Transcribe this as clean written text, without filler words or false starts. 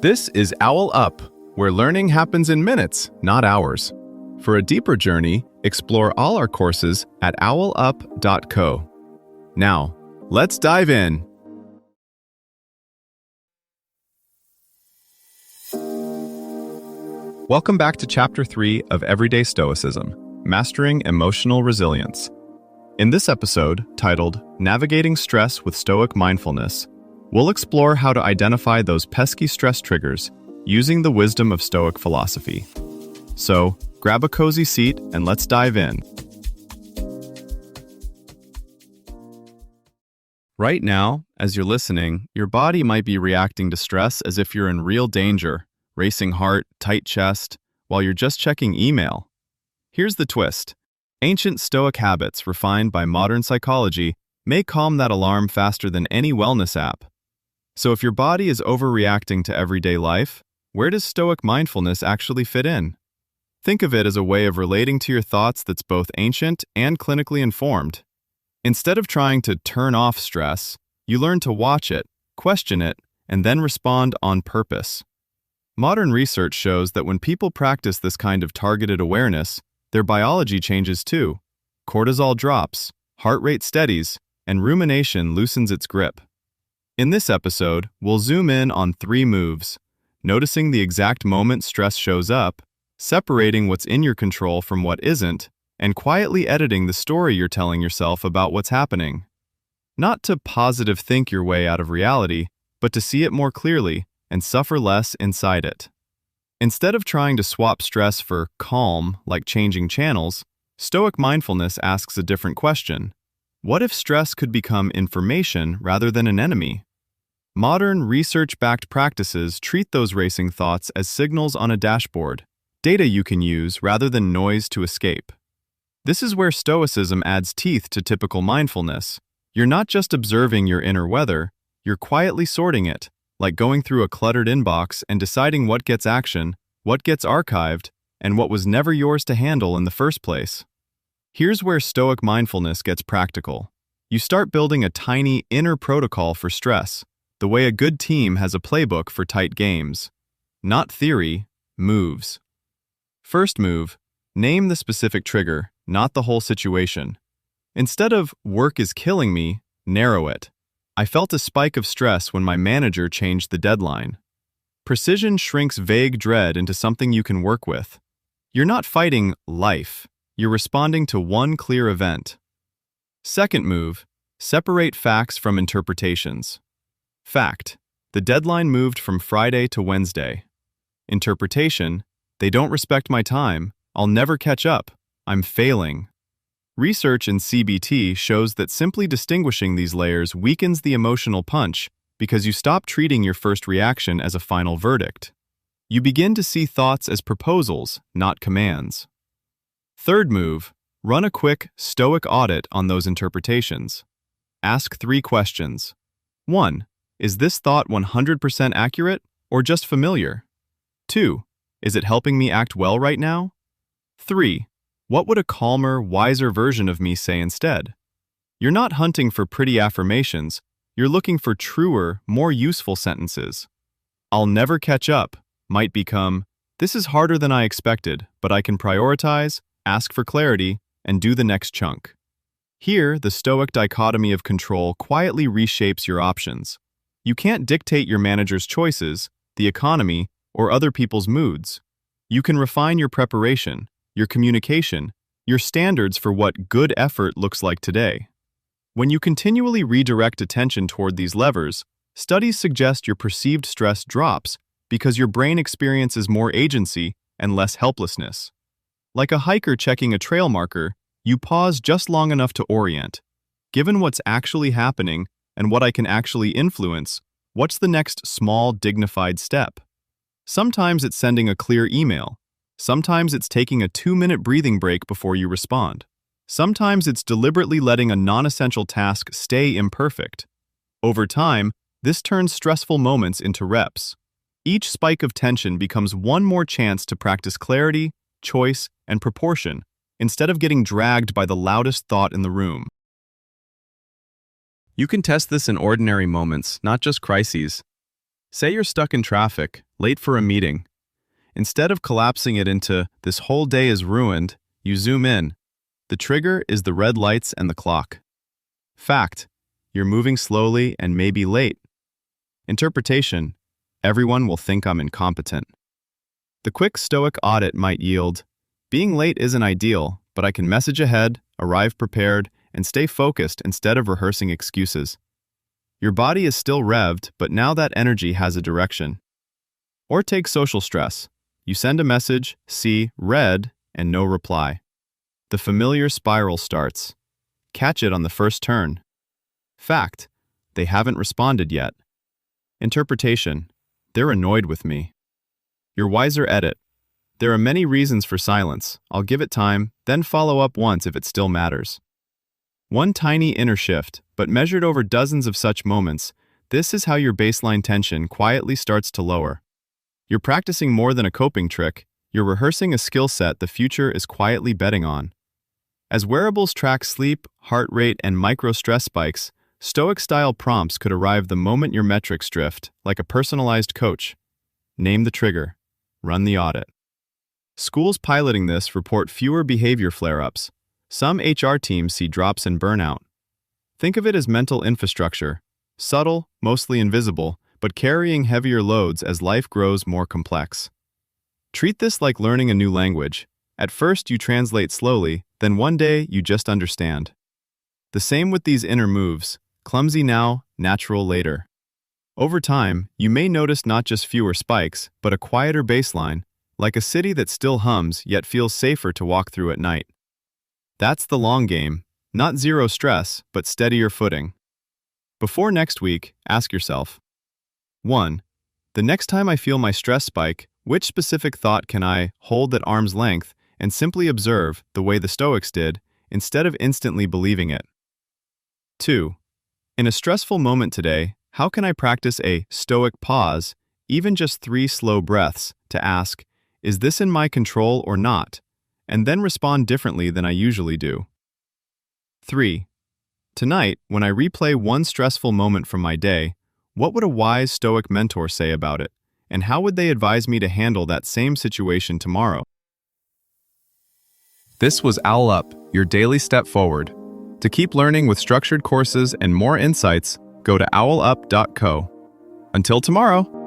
This is OwlUp, where learning happens in minutes, not hours. For a deeper journey, explore all our courses at owlup.co. Now, let's dive in. Welcome back to Chapter 3 of Everyday Stoicism, Mastering Emotional Resilience. In this episode, titled Navigating Stress with Stoic Mindfulness, we'll explore how to identify those pesky stress triggers using the wisdom of Stoic philosophy. So, grab a cozy seat and let's dive in. Right now, as you're listening, your body might be reacting to stress as if you're in real danger, racing heart, tight chest, while you're just checking email. Here's the twist. Ancient Stoic habits refined by modern psychology may calm that alarm faster than any wellness app. So if your body is overreacting to everyday life, where does Stoic mindfulness actually fit in? Think of it as a way of relating to your thoughts that's both ancient and clinically informed. Instead of trying to turn off stress, you learn to watch it, question it, and then respond on purpose. Modern research shows that when people practice this kind of targeted awareness, their biology changes too. Cortisol drops, heart rate steadies, and rumination loosens its grip. In this episode, we'll zoom in on 3 moves, noticing the exact moment stress shows up, separating what's in your control from what isn't, and quietly editing the story you're telling yourself about what's happening. Not to positive think your way out of reality, but to see it more clearly and suffer less inside it. Instead of trying to swap stress for calm, like changing channels, Stoic mindfulness asks a different question. What if stress could become information rather than an enemy? Modern, research-backed practices treat those racing thoughts as signals on a dashboard, data you can use rather than noise to escape. This is where Stoicism adds teeth to typical mindfulness. You're not just observing your inner weather, you're quietly sorting it, like going through a cluttered inbox and deciding what gets action, what gets archived, and what was never yours to handle in the first place. Here's where Stoic mindfulness gets practical. You start building a tiny inner protocol for stress, the way a good team has a playbook for tight games. Not theory, moves. First move, name the specific trigger, not the whole situation. Instead of "work is killing me," narrow it. I felt a spike of stress when my manager changed the deadline. Precision shrinks vague dread into something you can work with. You're not fighting life. You're responding to one clear event. Second move, separate facts from interpretations. Fact, the deadline moved from Friday to Wednesday. Interpretation, they don't respect my time. I'll never catch up. I'm failing. Research in CBT shows that simply distinguishing these layers weakens the emotional punch because you stop treating your first reaction as a final verdict. You begin to see thoughts as proposals, not commands. Third move, run a quick Stoic audit on those interpretations. Ask 3 questions. 1. Is this thought 100% accurate or just familiar? 2. Is it helping me act well right now? 3. What would a calmer, wiser version of me say instead? You're not hunting for pretty affirmations, you're looking for truer, more useful sentences. I'll never catch up might become, this is harder than I expected, but I can prioritize, ask for clarity, and do the next chunk. Here, the Stoic dichotomy of control quietly reshapes your options. You can't dictate your manager's choices, the economy, or other people's moods. You can refine your preparation, your communication, your standards for what good effort looks like today. When you continually redirect attention toward these levers, studies suggest your perceived stress drops because your brain experiences more agency and less helplessness. Like a hiker checking a trail marker, you pause just long enough to orient. Given what's actually happening and what I can actually influence, what's the next small, dignified step? Sometimes it's sending a clear email. Sometimes it's taking a 2-minute breathing break before you respond. Sometimes it's deliberately letting a non-essential task stay imperfect. Over time, this turns stressful moments into reps. Each spike of tension becomes one more chance to practice clarity, choice, and proportion, instead of getting dragged by the loudest thought in the room. You can test this in ordinary moments, not just crises. Say you're stuck in traffic, late for a meeting. Instead of collapsing it into "this whole day is ruined," you zoom in. The trigger is the red lights and the clock. Fact: you're moving slowly and may be late. Interpretation: everyone will think I'm incompetent. The quick Stoic audit might yield: being late isn't ideal, but I can message ahead, arrive prepared, and stay focused instead of rehearsing excuses. Your body is still revved, but now that energy has a direction. Or take social stress. You send a message, see "read," and no reply. The familiar spiral starts. Catch it on the first turn. Fact: they haven't responded yet. Interpretation: they're annoyed with me. Your wiser edit: there are many reasons for silence. I'll give it time, then follow up once if it still matters. One tiny inner shift, but measured over dozens of such moments, this is how your baseline tension quietly starts to lower. You're practicing more than a coping trick, you're rehearsing a skill set the future is quietly betting on. As wearables track sleep, heart rate, and micro-stress spikes, Stoic-style prompts could arrive the moment your metrics drift, like a personalized coach. Name the trigger. Run the audit. Schools piloting this report fewer behavior flare-ups. Some HR teams see drops in burnout. Think of it as mental infrastructure, subtle, mostly invisible, but carrying heavier loads as life grows more complex. Treat this like learning a new language. At first you translate slowly, then one day you just understand. The same with these inner moves, clumsy now, natural later. Over time, you may notice not just fewer spikes, but a quieter baseline, like a city that still hums yet feels safer to walk through at night. That's the long game, not zero stress, but steadier footing. Before next week, ask yourself: 1. The next time I feel my stress spike, which specific thought can I hold at arm's length and simply observe the way the Stoics did, instead of instantly believing it? 2. In a stressful moment today, how can I practice a Stoic pause, even just 3 slow breaths, to ask, is this in my control or not? And then respond differently than I usually do. 3. Tonight, when I replay one stressful moment from my day, what would a wise Stoic mentor say about it? And how would they advise me to handle that same situation tomorrow? This was OwlUp, your daily step forward. To keep learning with structured courses and more insights, go to owlup.co. Until tomorrow!